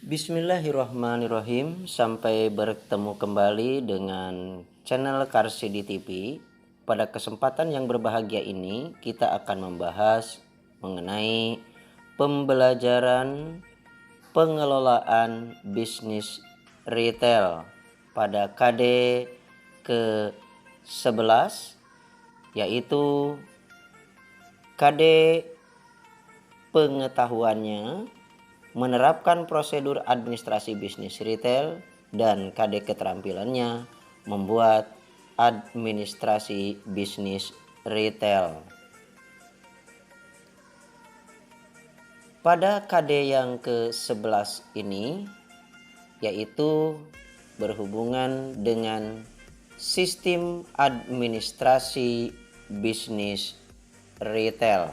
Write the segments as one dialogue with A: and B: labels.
A: Bismillahirrahmanirrahim. Sampai bertemu kembali dengan channel Karsidi TV. Pada kesempatan yang berbahagia ini kita akan membahas mengenai pembelajaran pengelolaan bisnis retail pada KD ke-11, yaitu KD pengetahuannya menerapkan prosedur administrasi bisnis retail, dan KD keterampilannya membuat administrasi bisnis retail. Pada KD yang ke-11 ini, yaitu berhubungan dengan sistem administrasi bisnis retail.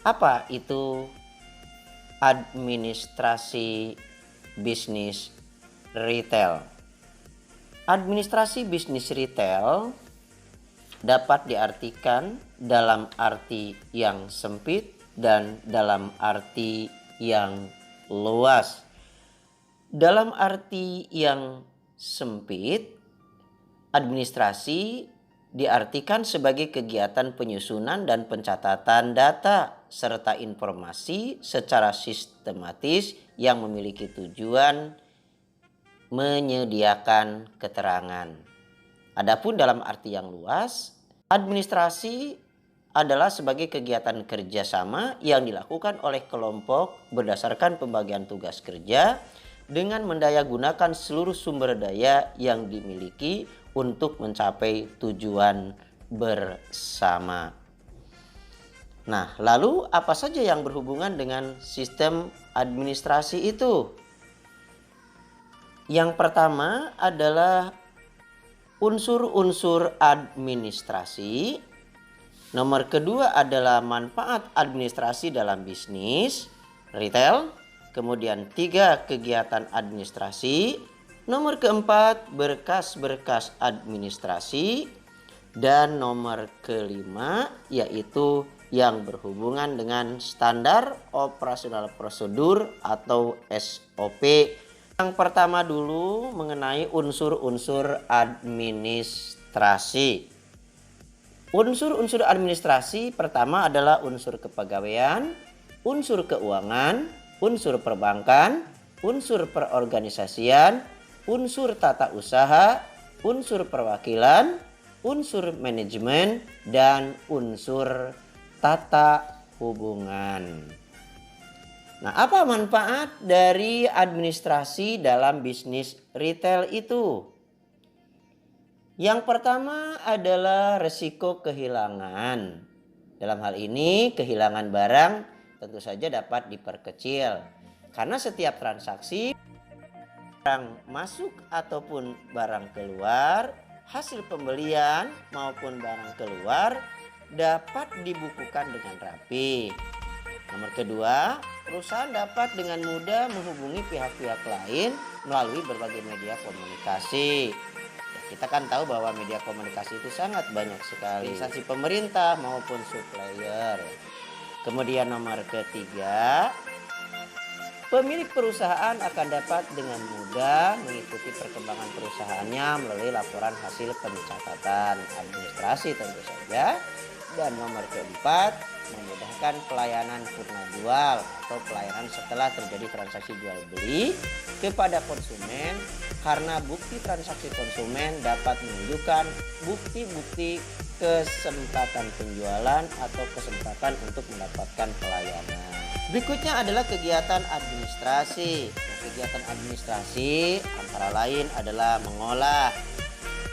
A: Apa itu administrasi bisnis retail? Administrasi bisnis retail dapat diartikan dalam arti yang sempit dan dalam arti yang luas. Dalam arti yang sempit, administrasi diartikan sebagai kegiatan penyusunan dan pencatatan data serta informasi secara sistematis yang memiliki tujuan menyediakan keterangan. Adapun dalam arti yang luas, administrasi adalah sebagai kegiatan kerjasama yang dilakukan oleh kelompok berdasarkan pembagian tugas kerja dengan mendayagunakan seluruh sumber daya yang dimiliki untuk mencapai tujuan bersama. Nah, lalu apa saja yang berhubungan dengan sistem administrasi itu? Yang pertama adalah unsur-unsur administrasi. Nomor kedua adalah manfaat administrasi dalam bisnis retail. Kemudian 3, kegiatan administrasi. Nomor keempat, berkas-berkas administrasi. Dan nomor kelima, yaitu yang berhubungan dengan standar operasional prosedur atau SOP. Yang pertama dulu mengenai unsur-unsur administrasi. Unsur-unsur administrasi pertama adalah unsur kepegawaian, unsur keuangan, unsur perbankan, unsur perorganisasian, unsur tata usaha, unsur perwakilan, unsur manajemen, dan unsur tata hubungan. Nah, apa manfaat dari administrasi dalam bisnis retail itu? Yang pertama adalah resiko kehilangan. Dalam hal ini, kehilangan barang tentu saja dapat diperkecil. Karena setiap transaksi barang masuk ataupun barang keluar, hasil pembelian maupun barang keluar dapat dibukukan dengan rapi. Nomor kedua, perusahaan dapat dengan mudah menghubungi pihak-pihak lain melalui berbagai media komunikasi. Kita kan tahu bahwa media komunikasi itu sangat banyak sekali, instansi pemerintah maupun supplier. Kemudian nomor ketiga, pemilik perusahaan akan dapat dengan mudah mengikuti perkembangan perusahaannya melalui laporan hasil pencatatan administrasi tentu saja. Dan nomor keempat, memudahkan pelayanan purna jual atau pelayanan setelah terjadi transaksi jual beli kepada konsumen, karena bukti transaksi konsumen dapat menunjukkan bukti-bukti kesempatan penjualan atau kesempatan untuk mendapatkan pelayanan. Berikutnya adalah kegiatan administrasi. Kegiatan administrasi antara lain adalah mengolah,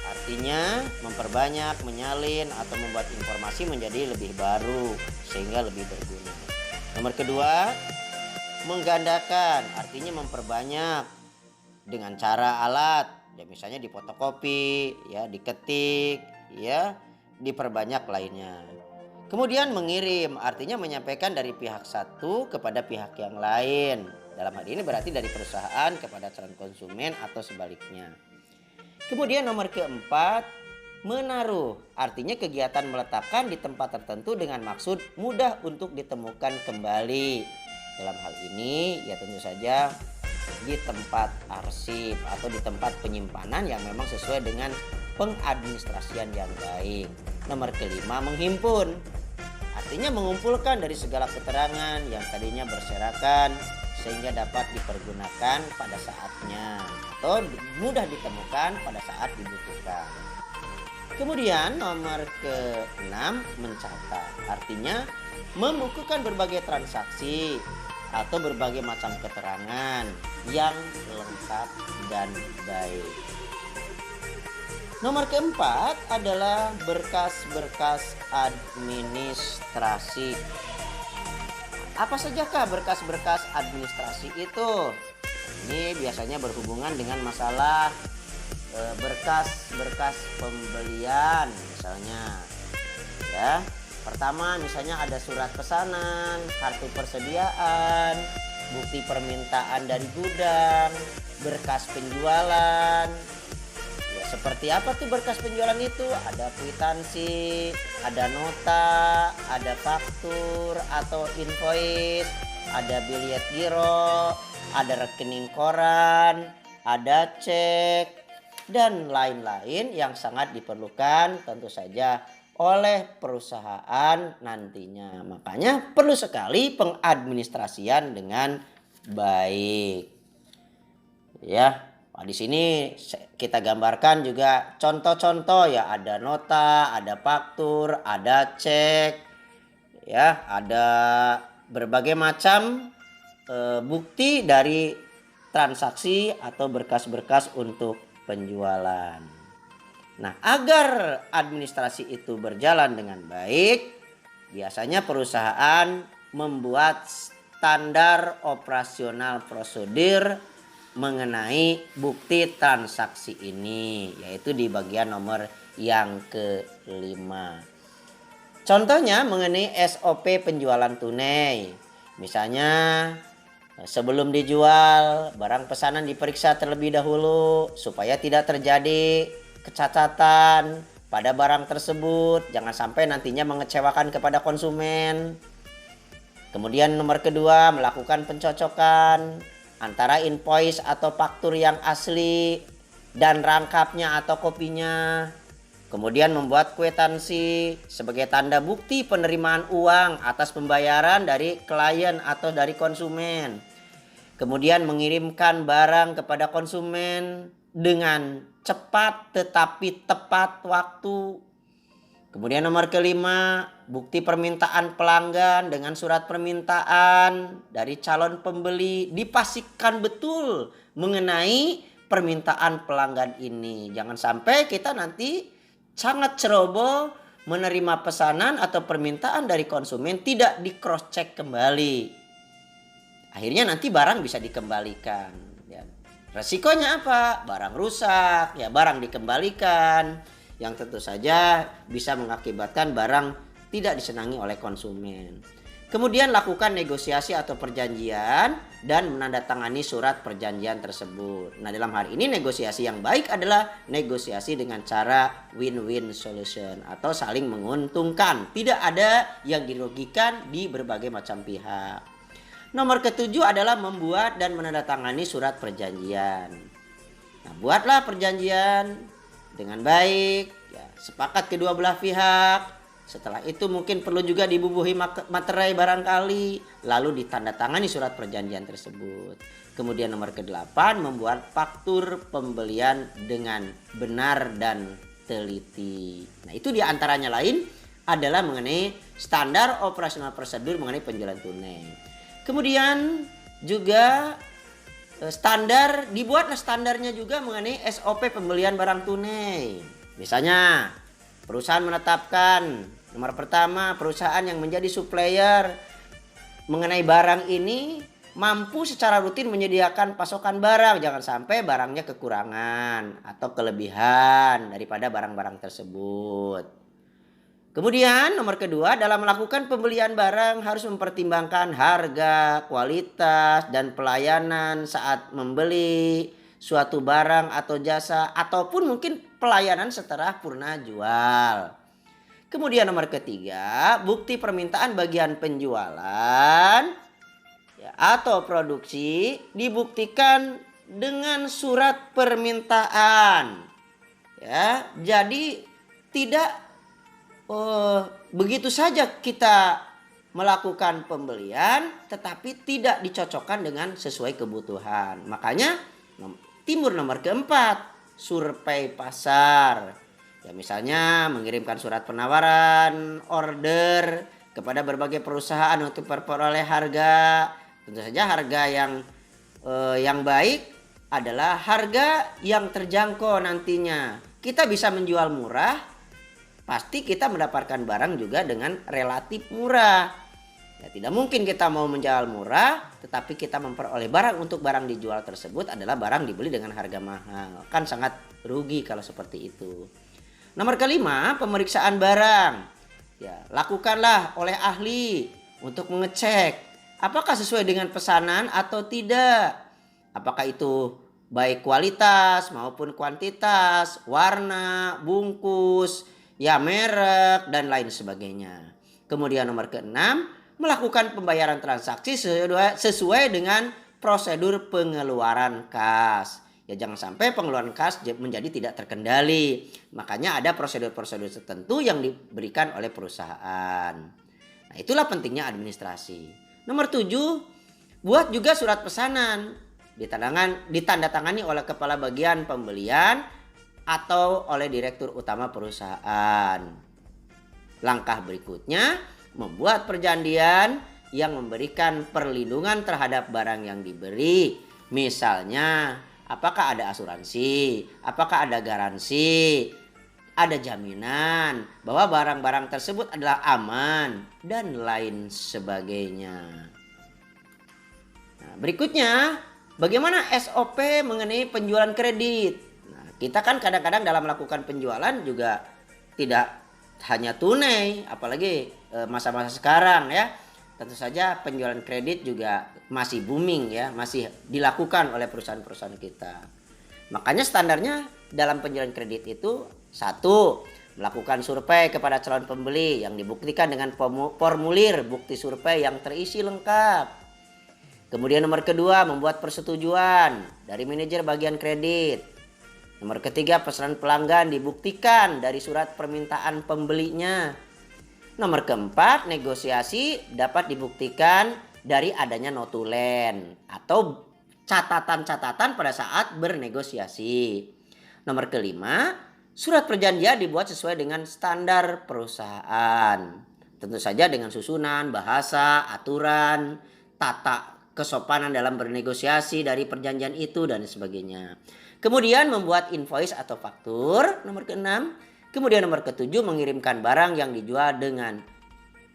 A: artinya memperbanyak, menyalin, atau membuat informasi menjadi lebih baru sehingga lebih berguna. Nomor kedua, menggandakan, artinya memperbanyak dengan cara alat, ya misalnya difotokopi, ya diketik, ya diperbanyak lainnya. Kemudian mengirim, artinya menyampaikan dari pihak satu kepada pihak yang lain. Dalam hal ini berarti dari perusahaan kepada calon konsumen atau sebaliknya. Kemudian nomor keempat, Menaruh artinya kegiatan meletakkan di tempat tertentu dengan maksud mudah untuk ditemukan kembali. Dalam hal ini ya tentu saja di tempat arsip atau di tempat penyimpanan yang memang sesuai dengan pengadministrasian yang baik. Nomor kelima, menghimpun. Artinya mengumpulkan dari segala keterangan yang tadinya berserakan sehingga dapat dipergunakan pada saatnya atau mudah ditemukan pada saat dibutuhkan. Kemudian nomor ke-6, mencatat. Artinya membukukan berbagai transaksi atau berbagai macam keterangan yang lengkap dan baik. Nomor keempat adalah berkas-berkas administrasi. Apa sajakah berkas-berkas administrasi itu? Ini biasanya berhubungan dengan masalah berkas-berkas pembelian misalnya. Ya, pertama misalnya ada surat pesanan, kartu persediaan, bukti permintaan dari gudang, berkas penjualan. Ya, seperti apa tuh berkas penjualan itu? Ada kwitansi, ada nota, ada faktur atau invoice, ada biliet giro, ada rekening koran, ada cek, dan lain-lain yang sangat diperlukan tentu saja oleh perusahaan nantinya. Makanya perlu sekali pengadministrasian dengan baik. Ya, di sini kita gambarkan juga contoh-contoh ya, ada nota, ada faktur, ada cek, ya, ada berbagai macam bukti dari transaksi atau berkas-berkas untuk penjualan. Nah, agar administrasi itu berjalan dengan baik, biasanya perusahaan membuat standar operasional prosedur mengenai bukti transaksi ini, yaitu di bagian nomor yang kelima. Contohnya mengenai SOP penjualan tunai. Misalnya sebelum dijual, barang pesanan diperiksa terlebih dahulu supaya tidak terjadi kecacatan pada barang tersebut. Jangan sampai nantinya mengecewakan kepada konsumen. Kemudian nomor kedua, melakukan pencocokan antara invoice atau faktur yang asli dan rangkapnya atau kopinya. Kemudian membuat kwitansi sebagai tanda bukti penerimaan uang atas pembayaran dari klien atau dari konsumen. Kemudian mengirimkan barang kepada konsumen dengan cepat tetapi tepat waktu. Kemudian nomor kelima, bukti permintaan pelanggan dengan surat permintaan dari calon pembeli, dipastikan betul mengenai permintaan pelanggan ini. Jangan sampai kita nanti sangat ceroboh menerima pesanan atau permintaan dari konsumen tidak di cross check kembali. Akhirnya nanti barang bisa dikembalikan. Ya. Resikonya apa? Barang rusak, ya barang dikembalikan, yang tentu saja bisa mengakibatkan barang tidak disenangi oleh konsumen. Kemudian lakukan negosiasi atau perjanjian dan menandatangani surat perjanjian tersebut. Nah, dalam hal ini negosiasi yang baik adalah negosiasi dengan cara win-win solution atau saling menguntungkan. Tidak ada yang dirugikan di berbagai macam pihak. Nomor ketujuh adalah membuat dan menandatangani surat perjanjian. Nah, buatlah perjanjian dengan baik, ya, sepakat kedua belah pihak. Setelah itu mungkin perlu juga dibubuhi materai barangkali, lalu ditandatangani surat perjanjian tersebut. Kemudian nomor ke-8, membuat faktur pembelian dengan benar dan teliti. Nah, itu diantaranya lain adalah mengenai standar operasional prosedur mengenai penjualan tunai. Kemudian juga dibuatlah standarnya juga mengenai SOP pembelian barang tunai. Misalnya perusahaan menetapkan nomor pertama, perusahaan yang menjadi supplier mengenai barang ini mampu secara rutin menyediakan pasokan barang. Jangan sampai barangnya kekurangan atau kelebihan daripada barang-barang tersebut. Kemudian nomor kedua, dalam melakukan pembelian barang harus mempertimbangkan harga, kualitas, dan pelayanan saat membeli. suatu barang atau jasa ataupun mungkin pelayanan setelah purna jual. Kemudian nomor ketiga, bukti permintaan bagian penjualan ya, atau produksi dibuktikan dengan surat permintaan. Ya, jadi tidak begitu saja kita melakukan pembelian tetapi tidak dicocokkan dengan sesuai kebutuhan. Makanya timbul nomor keempat, survei pasar. Ya, misalnya mengirimkan surat penawaran, order kepada berbagai perusahaan untuk memperoleh harga. Tentu saja harga yang baik adalah harga yang terjangkau nantinya. Kita bisa menjual murah, pasti kita mendapatkan barang juga dengan relatif murah. Ya, tidak mungkin kita mau menjual murah tetapi kita memperoleh barang untuk barang dijual tersebut adalah barang dibeli dengan harga mahal. Kan sangat rugi kalau seperti itu. Nomor kelima, pemeriksaan barang. Ya, lakukanlah oleh ahli untuk mengecek apakah sesuai dengan pesanan atau tidak. Apakah itu baik kualitas maupun kuantitas, warna, bungkus, ya merek dan lain sebagainya. Kemudian nomor keenam, melakukan pembayaran transaksi sesuai dengan prosedur pengeluaran kas. Ya, jangan sampai pengeluaran kas menjadi tidak terkendali. Makanya ada prosedur-prosedur tertentu yang diberikan oleh perusahaan. Nah, itulah pentingnya administrasi. Nomor 7, buat juga surat pesanan. Ditandatangani oleh kepala bagian pembelian atau oleh direktur utama perusahaan. Langkah berikutnya, membuat perjanjian yang memberikan perlindungan terhadap barang yang diberi. Misalnya, apakah ada asuransi, apakah ada garansi, ada jaminan bahwa barang-barang tersebut adalah aman dan lain sebagainya. Nah, berikutnya, bagaimana SOP mengenai penjualan kredit? Kita kan kadang-kadang dalam melakukan penjualan juga tidak hanya tunai, apalagi masa-masa sekarang ya. Tentu saja penjualan kredit juga masih booming ya, masih dilakukan oleh perusahaan-perusahaan kita. Makanya standarnya dalam penjualan kredit itu, 1, melakukan survei kepada calon pembeli yang dibuktikan dengan formulir bukti survei yang terisi lengkap. Kemudian nomor kedua, membuat persetujuan dari manajer bagian kredit. Nomor ketiga, pesanan pelanggan dibuktikan dari surat permintaan pembelinya. Nomor keempat, negosiasi dapat dibuktikan dari adanya notulen atau catatan-catatan pada saat bernegosiasi. Nomor kelima, surat perjanjian dibuat sesuai dengan standar perusahaan. Tentu saja dengan susunan, bahasa, aturan, tata kesopanan dalam bernegosiasi dari perjanjian itu dan sebagainya. Kemudian membuat invoice atau faktur, nomor keenam. Kemudian nomor ketujuh, mengirimkan barang yang dijual dengan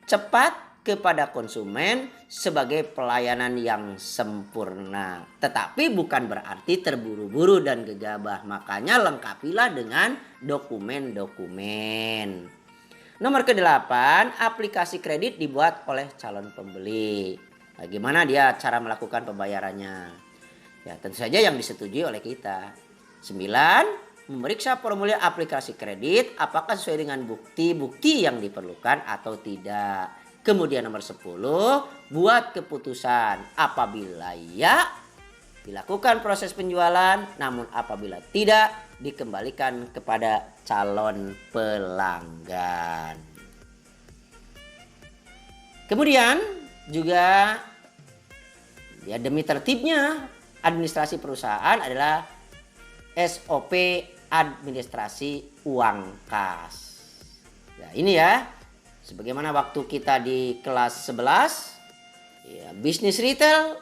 A: cepat kepada konsumen sebagai pelayanan yang sempurna. Tetapi bukan berarti terburu-buru dan gegabah. Makanya lengkapilah dengan dokumen-dokumen. Nomor kedelapan, aplikasi kredit dibuat oleh calon pembeli. Bagaimana dia cara melakukan pembayarannya? Ya, tentu saja yang disetujui oleh kita. 9, memeriksa formulir aplikasi kredit apakah sesuai dengan bukti-bukti yang diperlukan atau tidak. Kemudian nomor 10, buat keputusan apabila ya dilakukan proses penjualan, namun apabila tidak dikembalikan kepada calon pelanggan. Kemudian juga ya demi tertibnya administrasi perusahaan adalah SOP administrasi uang kas. Ya, ini ya, sebagaimana waktu kita di kelas 11, ya, bisnis retail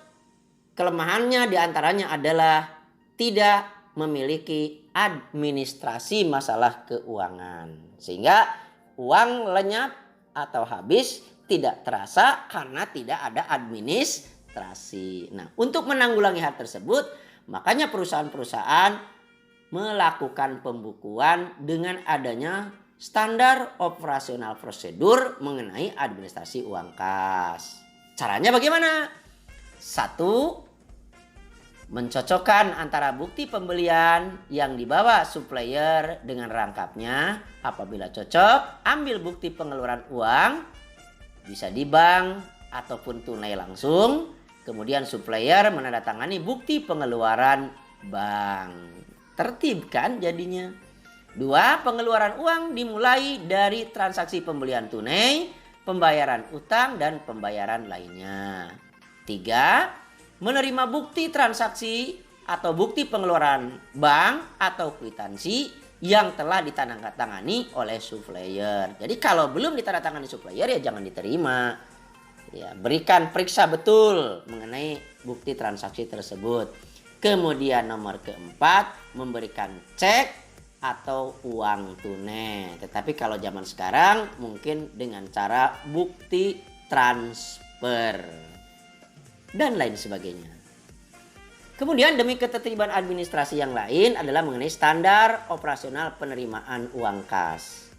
A: kelemahannya diantaranya adalah tidak memiliki administrasi masalah keuangan. Sehingga uang lenyap atau habis tidak terasa karena tidak ada administrasi. Nah, untuk menanggulangi hal tersebut, makanya perusahaan-perusahaan melakukan pembukuan dengan adanya standar operasional prosedur mengenai administrasi uang kas. Caranya bagaimana? 1, Mencocokkan antara bukti pembelian yang dibawa supplier dengan rangkapnya. Apabila cocok, ambil bukti pengeluaran uang, bisa di bank ataupun tunai langsung. Kemudian supplier menandatangani bukti pengeluaran bank. Tertib kan jadinya. 2. Pengeluaran uang dimulai dari transaksi pembelian tunai, pembayaran utang, dan pembayaran lainnya. 3. Menerima bukti transaksi atau bukti pengeluaran bank atau kwitansi yang telah ditandatangani oleh supplier. Jadi kalau belum ditandatangani supplier ya jangan diterima. Ya, berikan periksa betul mengenai bukti transaksi tersebut. Kemudian nomor keempat, memberikan cek atau uang tunai. Tetapi kalau zaman sekarang mungkin dengan cara bukti transfer dan lain sebagainya. Kemudian demi ketertiban administrasi yang lain adalah mengenai standar operasional penerimaan uang kas.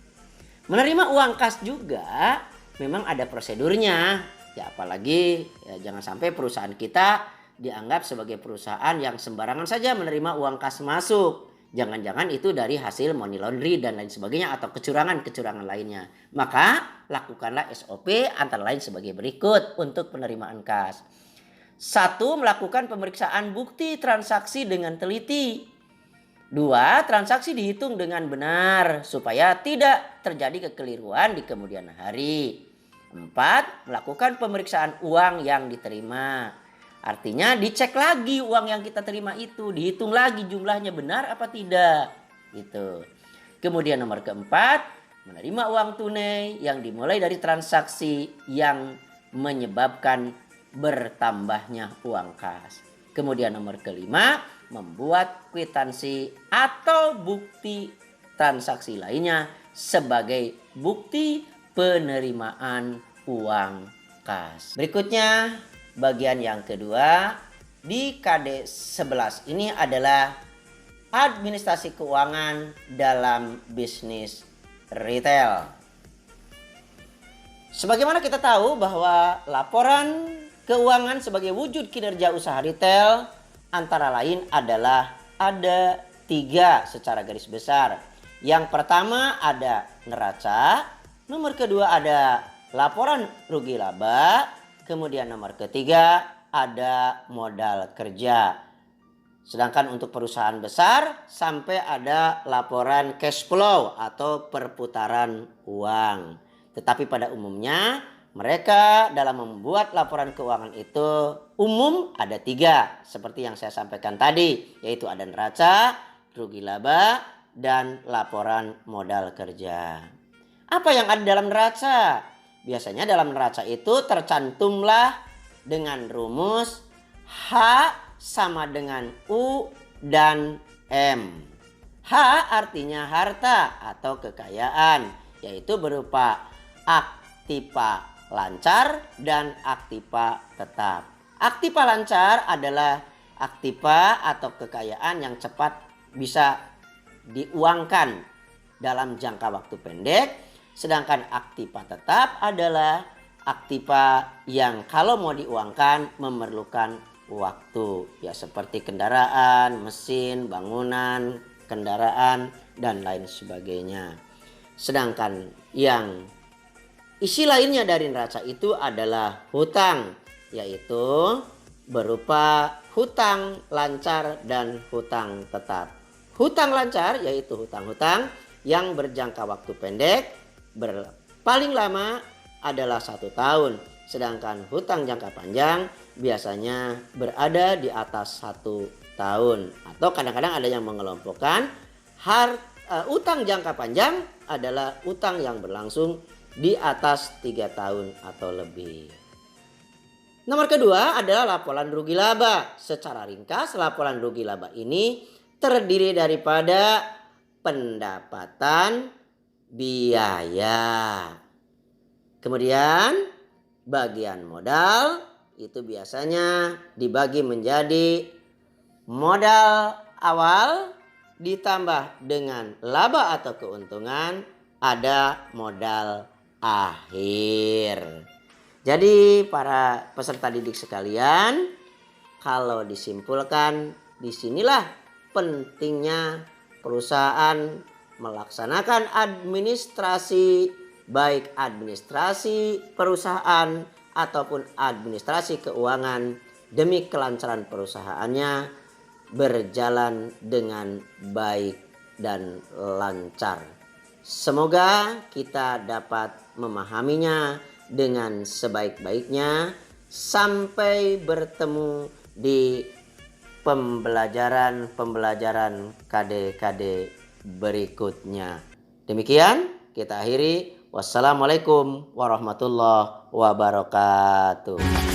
A: Menerima uang kas juga memang ada prosedurnya. Ya apalagi ya, jangan sampai perusahaan kita dianggap sebagai perusahaan yang sembarangan saja menerima uang kas masuk. Jangan-jangan itu dari hasil money laundry dan lain sebagainya atau kecurangan-kecurangan lainnya. Maka lakukanlah SOP antara lain sebagai berikut untuk penerimaan kas. 1. Melakukan pemeriksaan bukti transaksi dengan teliti. 2. Transaksi dihitung dengan benar supaya tidak terjadi kekeliruan di kemudian hari. 4. Melakukan pemeriksaan uang yang diterima. Artinya dicek lagi uang yang kita terima itu, dihitung lagi jumlahnya benar apa tidak. Gitu. Kemudian nomor keempat, menerima uang tunai yang dimulai dari transaksi yang menyebabkan bertambahnya uang kas. Kemudian nomor kelima, membuat kwitansi atau bukti transaksi lainnya sebagai bukti penerimaan uang kas. Berikutnya bagian yang kedua di KD 11 ini adalah administrasi keuangan dalam bisnis retail. Sebagaimana kita tahu bahwa laporan keuangan sebagai wujud kinerja usaha retail antara lain adalah ada 3 secara garis besar. Yang pertama ada neraca, nomor kedua ada laporan rugi laba, kemudian nomor ketiga ada modal kerja. Sedangkan untuk perusahaan besar sampai ada laporan cash flow atau perputaran uang. Tetapi pada umumnya mereka dalam membuat laporan keuangan itu umum ada 3 seperti yang saya sampaikan tadi, yaitu ada neraca, rugi laba, dan laporan modal kerja. Apa yang ada dalam neraca? Biasanya dalam neraca itu tercantumlah dengan rumus H sama dengan U dan M. H artinya harta atau kekayaan, yaitu berupa aktiva lancar dan aktiva tetap. Aktiva lancar adalah aktiva atau kekayaan yang cepat bisa diuangkan dalam jangka waktu pendek. Sedangkan aktiva tetap adalah aktiva yang kalau mau diuangkan memerlukan waktu. Ya seperti kendaraan, mesin, bangunan, kendaraan, dan lain sebagainya. Sedangkan yang isi lainnya dari neraca itu adalah hutang, yaitu berupa hutang lancar dan hutang tetap. Hutang lancar yaitu hutang-hutang yang berjangka waktu pendek, paling lama adalah 1 tahun. Sedangkan hutang jangka panjang biasanya berada di atas 1 tahun. Atau kadang-kadang ada yang mengelompokkan utang jangka panjang adalah utang yang berlangsung di atas 3 tahun atau lebih. Nomor kedua adalah laporan rugi laba. Secara ringkas, laporan rugi laba ini terdiri daripada pendapatan, biaya. Kemudian bagian modal itu biasanya dibagi menjadi modal awal ditambah dengan laba atau keuntungan, ada modal akhir. Jadi para peserta didik sekalian, Kalau disimpulkan, disinilah pentingnya perusahaan melaksanakan administrasi, baik administrasi perusahaan ataupun administrasi keuangan, demi kelancaran perusahaannya berjalan dengan baik dan lancar. Semoga kita dapat memahaminya dengan sebaik-baiknya. Sampai bertemu di pembelajaran KD-KD berikutnya. Demikian kita akhiri. Wassalamualaikum warahmatullahi wabarakatuh.